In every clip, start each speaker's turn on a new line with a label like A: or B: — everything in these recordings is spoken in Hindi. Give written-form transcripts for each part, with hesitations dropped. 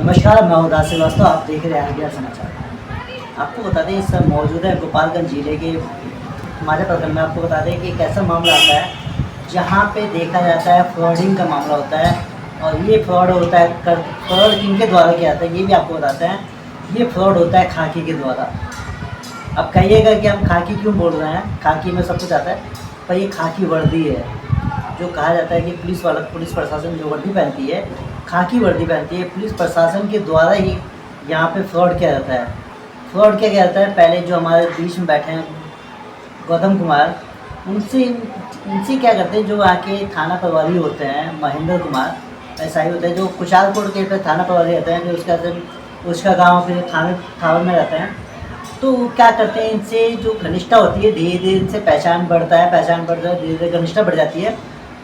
A: नमस्कार, मैं हूँ दास श्रीवास्तव। आप देख रहे हैं आइडिया समाचार। आपको बता दें, इस समय मौजूद है गोपालगंज जिले के माझा प्रखंड में। आपको बता दें कि एक ऐसा मामला आता है जहाँ पे देखा जाता है फ्रॉडिंग का मामला होता है। और ये फ्रॉड होता है फ्रॉड किनके द्वारा किया जाता है ये भी आपको बताते हैं। ये फ्रॉड होता है खाकी के द्वारा। अब कहिएगा कि हम खाकी क्यों बोल रहे हैं, खाकी में सब कुछ आता है, पर ये खाकी वर्दी है। जो कहा जाता है कि पुलिस प्रशासन जो वर्दी पहनती है, खाकी वर्दी पहनती है, पुलिस प्रशासन के द्वारा ही यहाँ पे फ्रॉड किया जाता है। फ्रॉड क्या जाता है, पहले जो हमारे बीच में बैठे हैं गौतम कुमार, उनसे क्या करते हैं, जो आके थाना प्रभारी होते हैं महेंद्र कुमार ऐसा ही होता है, जो कुशालपुर के पे थाना प्रभारी रहते हैं, जो उसका गाँव फिर थाना में रहते हैं। तो क्या करते हैं, इनसे जो घनिष्ठता होती है धीरे धीरे इनसे पहचान बढ़ता है, धीरे धीरे घनिष्ठता बढ़ जाती है।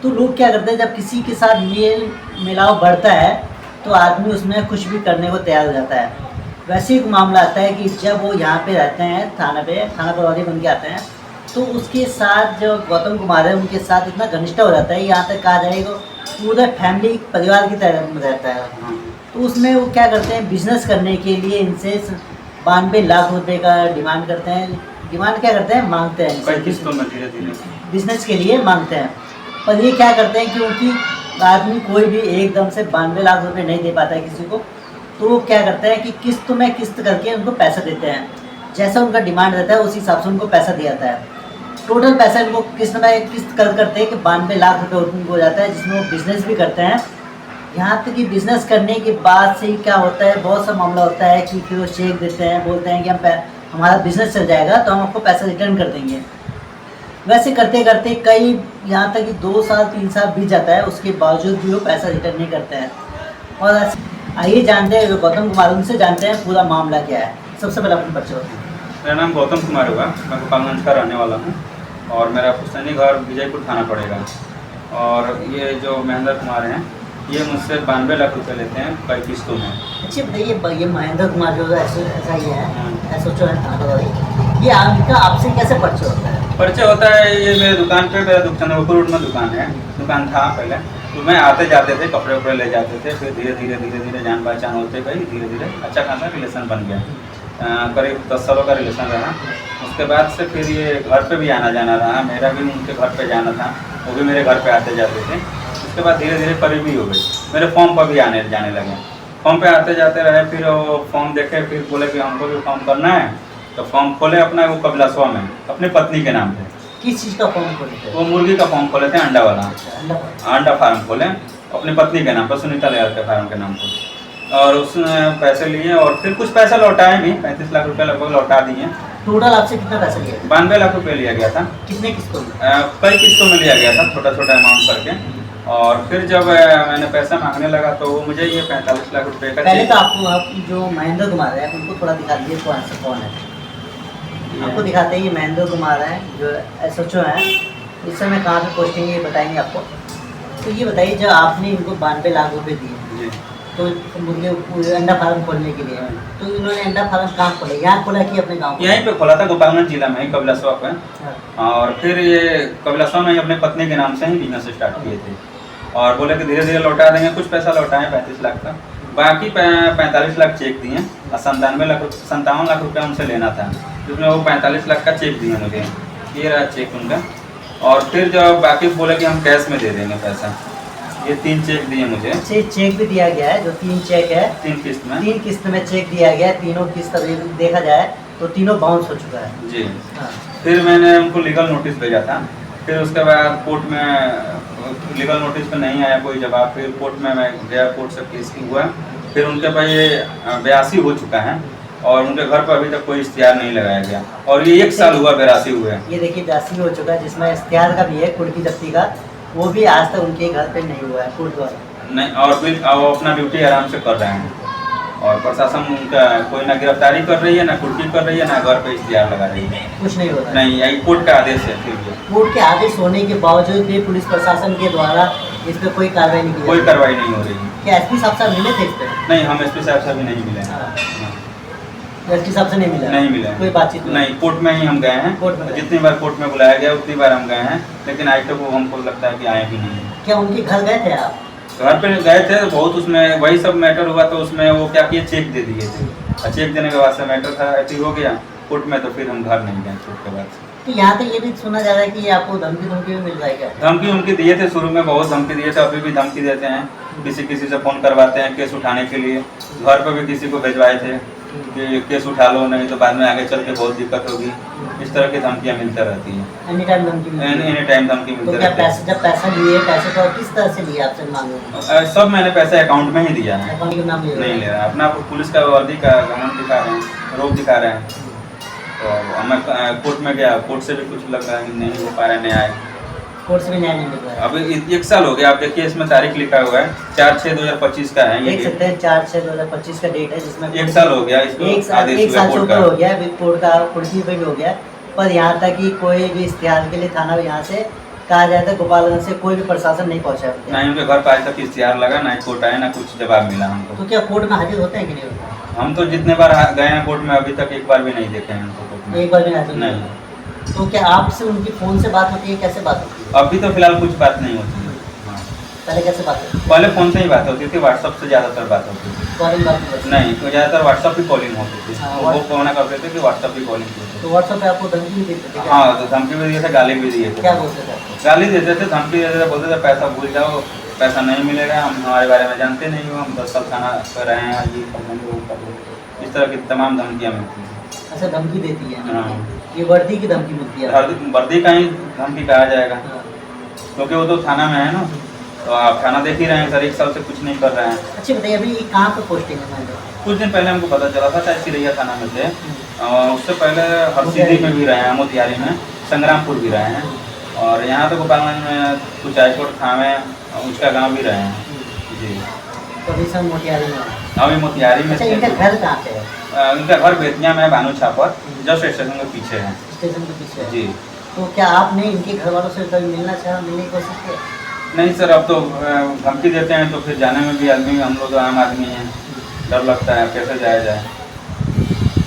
A: तो लोग क्या करते हैं, जब किसी के साथ मेल मिलाव बढ़ता है तो आदमी उसमें कुछ भी करने को तैयार हो जाता है। वैसे एक मामला आता है कि जब वो यहाँ पे रहते हैं थाना प्रभारी बन के आते हैं, तो उसके साथ जो गौतम कुमार है उनके साथ इतना घनिष्ठता हो जाता है, यहाँ तक कहा जाएगा पूरा फैमिली परिवार की तरह में रहता है। तो उसमें वो क्या करते हैं, बिजनेस करने के लिए इनसे 92 लाख रुपए का डिमांड करते हैं। डिमांड क्या करते हैं, मांगते हैं, बिजनेस के लिए मांगते हैं। पर ये क्या करते हैं, क्योंकि आदमी कोई भी एकदम से 92 लाख रुपए नहीं दे पाता है किसी को, तो वो क्या करते हैं कि किस्त करके उनको पैसा देते हैं। जैसा उनका डिमांड रहता है उस हिसाब से उनको पैसा दिया जाता है। टोटल पैसा उनको किस्त करते हैं कि 92 लाख रुपए उनको हो जाता है, जिसमें वो बिज़नेस भी करते हैं। यहाँ तक कि बिज़नेस करने के बाद से क्या होता है, बहुत सा मामला होता है कि फिर वो चेक देते हैं, बोलते हैं कि हमारा बिज़नेस चल जाएगा तो हम आपको पैसा रिटर्न कर देंगे। वैसे करते करते कई यहाँ तक कि 2 साल 3 साल बीत जाता है, उसके बावजूद भी वो पैसा रिटर्न नहीं करते हैं। और आइए जानते हैं गौतम कुमार, उनसे जानते हैं पूरा मामला क्या है। सबसे पहले अपने परिचय होते हैं।
B: मेरा नाम गौतम कुमार होगा, मैं गोपालगंज का रहने वाला हूँ और मेरा पुस्तैनी घर विजयपुर थाना पड़ेगा। और ये जो महेंद्र कुमार हैं ये मुझसे 92 लाख रुपए लेते हैं कई किस्तों में।
A: अच्छा बताइए, ये महेंद्र कुमार जो ऐसा ही है, SHO है थाना प्रभारी, ये आपसे कैसे परिचय होता है?
B: परिचय होता है, ये मेरे दुकान पे, मेरा चंद्रपुर रोड में दुकान था पहले, तो मैं आते जाते थे, कपड़े वपड़े ले जाते थे। फिर धीरे धीरे जान पहचान होते गई, धीरे धीरे अच्छा खासा रिलेशन बन गया। करीब 10 सालों का रिलेशन रहा। उसके बाद से फिर ये घर पे भी आना जाना रहा, मेरा भी उनके घर पे जाना था, वो भी मेरे घर पे आते जाते थे। उसके बाद धीरे धीरे करीबी हो गई, मेरे फॉर्म पर भी आने जाने लगे। फॉर्म पे आते जाते रहे, फिर वो फॉर्म देखे, फिर बोले कि हमको भी फॉर्म करना है, तो फॉर्म खोले अपना वो कबिलासवा में अपनी पत्नी के नाम पे।
A: किस चीज़ का फॉर्म खोले थे?
B: वो मुर्गी का फॉर्म खोले थे, अंडा वाला। अंडा फार्म खोले अपनी पत्नी के नाम पर, सुनीता लाल के फार्म के नाम पर। और उसने पैसे लिए और फिर कुछ पैसा लौटाए भी, 35 लाख रुपए लगभग लौटा दिए।
A: टोटल आपसे कितना पैसा लिया?
B: 92 लाख रुपए लिया गया था।
A: कितने किस्तों में?
B: कई किस्तों में लिया गया था, छोटा छोटा अमाउंट करके। और फिर जब मैंने पैसा मांगने लगा तो वो मुझे ये 45 लाख रुपए का।
A: पहले तो आप जो महेंद्र कुमार है उनको थोड़ा दिखा दीजिए कौन है। आपको दिखाते हैं, ये महेंद्र कुमार है जो SHO है। इस समय कहाँ पे पोस्टिंग है ये बताएंगे आपको। तो ये बताइए, जब आपने इनको 92 लाख रुपए दिए तो मुर्गे अंडा फार्म खोलने के लिए, तो इन्होंने अंडा फार्म कहाँ खोला? यहाँ खोला कि अपने गाँव?
B: यहीं पे खोला था, गोपालगंज जिला में ही, कबिलासवा पे। और फिर ये कबिलासवा में अपने पत्नी के नाम से ही बिजनेस स्टार्ट किए थे और बोले कि धीरे धीरे लौटा देंगे। कुछ पैसा लौटाएं 35 लाख का, बाकी 45 लाख चेक दिए और 57 लाख रुपया उनसे लेना था, जिसमें वो 45 लाख का चेक दिए मुझे। ये रहा चेक उनका। और फिर जब बाकी बोले कि हम कैश में दे देंगे पैसा, ये 3 चेक दिए मुझे।
A: चेक भी दिया गया है, जो 3 चेक है,
B: 3 किस्त में,
A: 3 किस्त में चेक दिया गया है। तीनों किस्त देखा जाए तो तीनों बाउंस हो चुका है
B: जी। फिर मैंने उनको लीगल नोटिस भेजा था। फिर उसके बाद कोर्ट में लीगल नोटिस पर नहीं आया कोई जवाब। फिर कोर्ट में मैं गया, कोर्ट से केस हुआ। फिर उनके पास ये 82 हो चुका है और उनके घर पर अभी तक कोई इश्तिहार नहीं लगाया गया। और ये 1 साल हुआ 82 हुए।
A: ये देखिए 82 हो चुका है, जिसमें इश्तिहार का भी है, कुर्की जब्ती का, वो भी आज तक उनके घर पे नहीं हुआ है कोर्ट द्वारा
B: नहीं। और फिर वो अपना ड्यूटी आराम से कर रहे हैं और प्रशासन उनका कोई ना गिरफ्तारी कर रही है, ना कुर्की कर रही है, ना घर पे इश्तिहार लगा रही है।
A: कुछ नहीं होता
B: नहीं, यही कोर्ट का आदेश है। फिर भी
A: कोर्ट के आदेश होने के बावजूद भी पुलिस प्रशासन के द्वारा इस पर कोई कार्रवाई नहीं की?
B: कोई कार्रवाई नहीं हो रही है।
A: क्या SP साहब से मिले थे इस पर?
B: नहीं, हम SP साहब से भी नहीं मिले।
A: SP साहब से नहीं मिला?
B: नहीं मिला,
A: कोई बातचीत
B: नहीं। कोर्ट में ही हम गए हैं, जितनी बार कोर्ट में बुलाया गया उतनी बार हम गए हैं, लेकिन आज तक वो हमको लगता है कि आए भी नहीं।
A: क्या उनके घर गए थे आप?
B: घर पे गए थे तो बहुत उसमें वही सब मैटर हुआ, तो उसमें वो क्या किए, चेक दे दिए थे, और चेक देने के बाद से मैटर था ऐसी हो गया कोर्ट में, तो फिर हम घर नहीं गए कोर्ट के बाद से।
A: तो यहाँ तक ये भी सुना जा रहा है कि आपको धमकी धमकी भी मिल रहा है क्या?
B: धमकी उनकी दिए थे शुरू में, बहुत धमकी दिए थे, अभी भी धमकी देते हैं, किसी किसी से फ़ोन करवाते हैं केस उठाने के लिए, घर पर भी किसी को भिजवाए थे कि केस उठा लो, नहीं तो बाद में आगे चल के बहुत दिक्कत होगी, इस तरह की धमकियाँ मिलती रहती हैं।
A: एनी टाइम धमकी मिलती है?
B: एनी टाइम धमकी
A: तो
B: मिलती
A: क्या
B: रहती है।
A: पैसे, जब पैसा लिए पैसे तो किस तरह से लिए आपसे मांगे?
B: सब मैंने पैसे अकाउंट में ही दिया है,
A: अकाउंट के नाम
B: नहीं ले रहा, अपना पुलिस का वर्दी का घमंड दिखा रहे हैं, रोक दिखा रहे हैं। तो मैं कोर्ट में गया, कोर्ट से भी कुछ लग रहा है कि नहीं हो पा रहा है न्याय,
A: कोर्ट से भी न्याय नहीं मिल रहा है।
B: अभी 1 साल हो गया, आप देखिए इसमें तारीख लिखा हुआ है 4/6/2025 का है, ये
A: देख सकते हैं 4/6/2025 का डेट है, जिसमें
B: 1 साल हो गया इसको,
A: एक साल
B: आदेश
A: से
B: हुआ कोर्ट
A: ऊपर
B: का।
A: हो गया, अभी कोर्ट का कुर्सी पे भी हो गया, पर यहाँ तक कि कोई भी इश्तिहार के लिए थाना यहाँ से कहा जाए तो गोपालगंज से कोई भी प्रशासन नहीं पहुँचा।
B: ना ही उनके घर पर आज तक इश्तिहार लगा, ना ही कोर्ट आया, ना कुछ जवाब मिला हमको।
A: तो क्या कोर्ट में हाजिर होते हैं कि नहीं होते?
B: हम तो जितने बार गए हैं कोर्ट में, अभी तक एक बार भी नहीं देखे हैं उनको कोर्ट में।
A: एक बार भी हाजिर
B: नहीं,
A: तो क्या आपसे उनकी फ़ोन से बात होती है, कैसे बात होती है?
B: अभी तो फिलहाल कुछ बात नहीं होती है। हाँ।
A: पहले कैसे बात होती
B: पहले फ़ोन से ही बात होती थी, व्हाट्सअप से ज़्यादातर बात होती थी।
A: है? कॉलिंग बात नहीं होती?
B: नहीं, तो ज़्यादातर व्हाट्सअप ही कॉलिंग होती थी,
A: हाँ,
B: वो फोन करते थे कि व्हाट्सअप ही कॉलिंग होती
A: तो व्हाट्सएप पे आपको धमकी भी देते थे
B: थी।
A: क्या?
B: हाँ, तो धमकी भी दिए थे, गाली भी दिए
A: क्या
B: थे।
A: बोलते थे आपको?
B: गाली देते थे, धमकी देते थे, बोलते थे पैसा भूल जाओ, पैसा नहीं मिलेगा, हम हमारे बारे में जानते नहीं हो, हम 10 साल खाना कर रहे हैं, ये कर लेंगे, वो कर लेंगे, इस तरह की तमाम धमकियाँ मिलती थी।
A: अच्छा, धमकी देती है?
B: हाँ।
A: ये वर्दी की धमकी मिलती है?
B: वर्दी का ही धमकी कहा जाएगा,
A: हाँ।
B: क्योंकि वो तो थाना में है ना, तो आप थाना देख ही रहे हैं सर, 1 साल से कुछ नहीं कर रहे हैं।
A: अच्छा बताइए, अभी ये कहाँ पे पोस्टिंग है मैंने?
B: कुछ दिन पहले हमको पता चला था, शायद सिरैया थाना में थे, उससे पहले हरसिद्धि में भी रहे हैं, मोतिहारी में, संग्रामपुर भी रहे हैं, और यहाँ तो गोपालगंज में कुछ हाईकोर्ट थामे उसका गांव भी रहे हैं जी।
A: कभी सब मोतिहारी में?
B: अभी मोतिहारी में
A: अच्छा,
B: थे।
A: इनका घर कहाँ पे है?
B: इनका घर बेतिया में है, भानु छापर, जस्ट स्टेशन के पीछे है
A: स्टेशन के पीछे है।
B: जी।
A: तो क्या आपने इनके घर वालों से कभी मिलना चाहा, मिलने की कोशिश की?
B: नहीं सर, अब तो धमकी देते हैं तो फिर जाने में भी आदमी, हम लोग तो आम आदमी हैं, डर लगता है कैसे जाया जाए।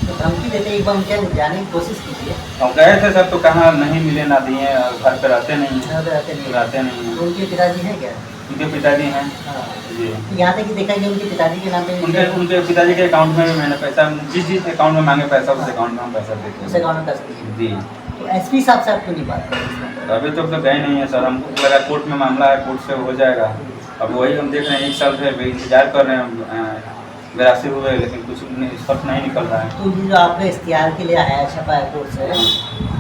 A: तो धमकी देते एक बार उनके जाने की कोशिश कीजिए।
B: और गए थे सर, तो कहाँ नहीं मिले, ना दिए, घर पे रहते नहीं हैं,
A: रहते नहीं?
B: रहते नहीं
A: तो
B: हैं।
A: उनके पिताजी हैं क्या?
B: उनके पिताजी हैं
A: हाँ।
B: जी।
A: तो यहाँ तक कि देखा कि उनके पिताजी के नाम पे
B: उनके पिताजी के अकाउंट में भी मैंने पैसा, जिस अकाउंट में मांगे पैसा, उस अकाउंट में हम पैसा देते
A: उस
B: हैं
A: अकाउंट में पैसा दिए।
B: जी।
A: तो एसपी साहब से आप क्यों नहीं बात करें?
B: अभी तक तो गए नहीं है सर, हमको लगा कोर्ट में मामला है, कोर्ट से हो जाएगा। अब वही हम देख रहे हैं, 1 साल से इंतजार कर रहे हैं, 82 हुए, लेकिन कुछ स्पष्ट नहीं निकल रहा है।
A: तो ये जो आपने इश्तिहार के लिए आया छपा है कोर्ट से,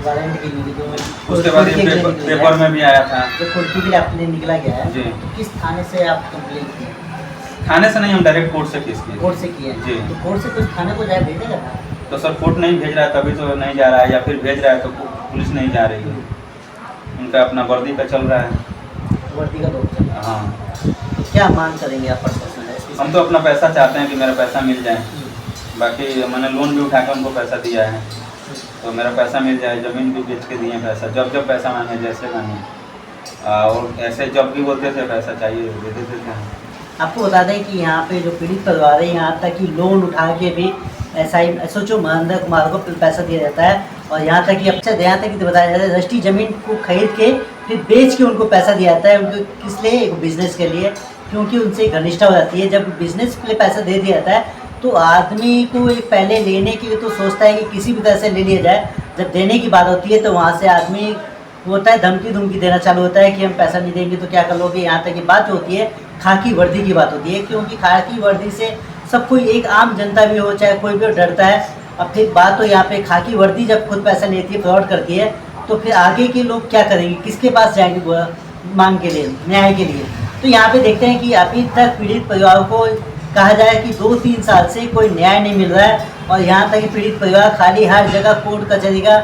A: वारंट के लिए, जो
B: उसके बाद ये पेपर में भी आया था,
A: जो कुर्की के लिए आपने निकला गया है,
B: जी।
A: तो किस थाने से आप कंप्लेंट किए?
B: थाने से नहीं, हम डायरेक्ट कोर्ट से केस किए।
A: कोर्ट से किए?
B: जी।
A: तो कोर्ट से कुछ थाने को जाए भेजेगा था?
B: तो सर कोर्ट नहीं भेज रहा है, तभी तो नहीं जा रहा है, या फिर भेज रहा है तो पुलिस नहीं जा रही है, उनका अपना वर्दी का चल रहा है।
A: वर्दी का दौर चल रहा है।
B: हाँ,
A: तो क्या मांग करेंगे आप प्रशासन से?
B: हम तो अपना पैसा चाहते हैं कि मेरा पैसा मिल जाए, बाकी मैंने लोन भी उठा कर उनको पैसा दिया है, तो मेरा पैसा मिल जाए, ज़मीन भी बेच के दिए पैसा, जब जब पैसा मांगे, जैसे मांगे, और ऐसे जब भी बोलते थे पैसा चाहिए दे देते थे।
A: आपको बता दें कि यहाँ पे जो पीड़ित परिवार है, यहाँ तक कि लोन उठा के भी SHO महेंद्र कुमार को पैसा दिया जाता है, और यहाँ तक कि अच्छा यहाँ तक कि बताया जाता है रजिस्ट्री ज़मीन को खरीद के फिर बेच के उनको पैसा दिया जाता है। उनको किस लिए? एक बिज़नेस के लिए, क्योंकि उनसे घनिष्ठा हो जाती है। जब बिज़नेस के लिए पैसा दे दिया जाता है तो आदमी को एक पहले लेने के लिए तो सोचता है कि किसी भी तरह से ले लिया जाए, जब देने की बात होती है तो वहाँ से आदमी होता है धमकी देना चालू होता है कि हम पैसा नहीं देंगे तो क्या कर लोगे। यहाँ तक की बात होती है खाकी वर्दी की बात होती है, क्योंकि खाकी वर्दी से सब कोई, एक आम जनता भी हो चाहे कोई भी डरता है। अब फिर बात तो यहाँ पे खाकी वर्दी जब खुद पैसा लेती है, फ्रॉड करती है, तो फिर आगे के लोग क्या करेंगे, किसके पास जाएंगे मांग के लिए, न्याय के लिए। तो यहाँ पे देखते हैं कि अभी तक पीड़ित परिवार को कहा जाए कि 2-3 साल से कोई न्याय नहीं मिल रहा है, और यहाँ तक कि पीड़ित परिवार खाली हर जगह कोर्ट कचहरी का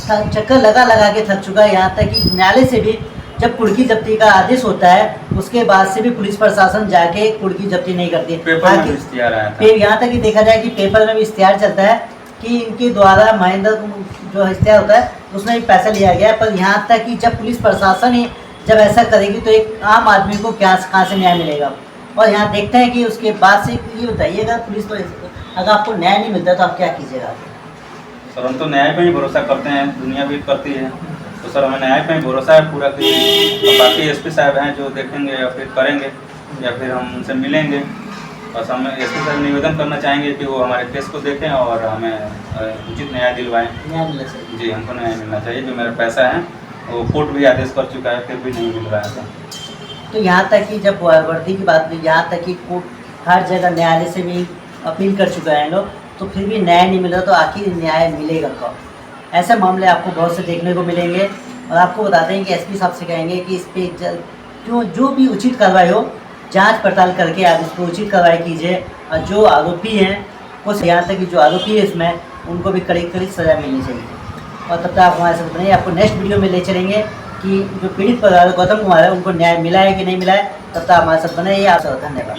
A: चक्कर लगा के थक चुका है। यहाँ तक कि न्यायालय से भी जब कुर्की जब्ती का आदेश होता है उसके बाद से भी पुलिस प्रशासन जाके कुर्की जब्ती नहीं करती है।
B: पेपर में भी इश्तिहार आया था।
A: फिर यहाँ तक कि देखा जाए कि पेपर में भी इश्तिहार चलता है कि इनके द्वारा महेंद्र जो इश्तिहार होता है उसमें भी पैसा लिया गया है। पर यहाँ तक कि जब पुलिस प्रशासन ही जब ऐसा करेगी तो एक आम आदमी को कहाँ से न्याय मिलेगा। और यहाँ देखते हैं कि उसके बाद से ये बताइएगा पुलिस पर अगर आपको न्याय नहीं मिलता तो आप क्या कीजिएगा?
B: सर हम तो न्याय पे ही भरोसा करते हैं, दुनिया भी करती है, तो सर हमें न्याय पे ही भरोसा है पूरा कि बाकी SP साहब हैं जो देखेंगे या फिर करेंगे या फिर हम उनसे मिलेंगे। बस हम एसपी सर निवेदन करना चाहेंगे कि वो हमारे केस को देखें और हमें उचित न्याय दिलवाएं।
A: न्याय मिलना चाहिए।
B: जी, हमको न्याय मिलना चाहिए। जो मेरा पैसा है वो कोर्ट भी आदेश कर चुका है, फिर भी नहीं मिल रहा है सर।
A: तो यहाँ तक कि जब वर्दी की बात हुई, यहाँ तक कि कोर्ट हर जगह न्यायालय से भी अपील कर चुका है लोग, तो फिर भी न्याय नहीं मिल रहा, तो आखिर न्याय मिलेगा कब? ऐसे मामले आपको बहुत से देखने को मिलेंगे। और आपको बताते हैं कि एसपी साहब से कहेंगे कि इस पर जो भी उचित कार्रवाई हो, जांच पड़ताल करके आप इस पर उचित कार्रवाई कीजिए। और जो आरोपी हैं उस, यहाँ तक कि जो आरोपी है इसमें, उनको भी कड़ी कड़ी सज़ा मिलनी चाहिए। और तब तक आप हमारे साथ बने, आपको नेक्स्ट वीडियो में ले चलेंगे कि जो पीड़ित परिवार गौतम कुमार है उनको न्याय मिला है कि नहीं मिला है। तब तक हमारे साथ बने, आपसे धन्यवाद।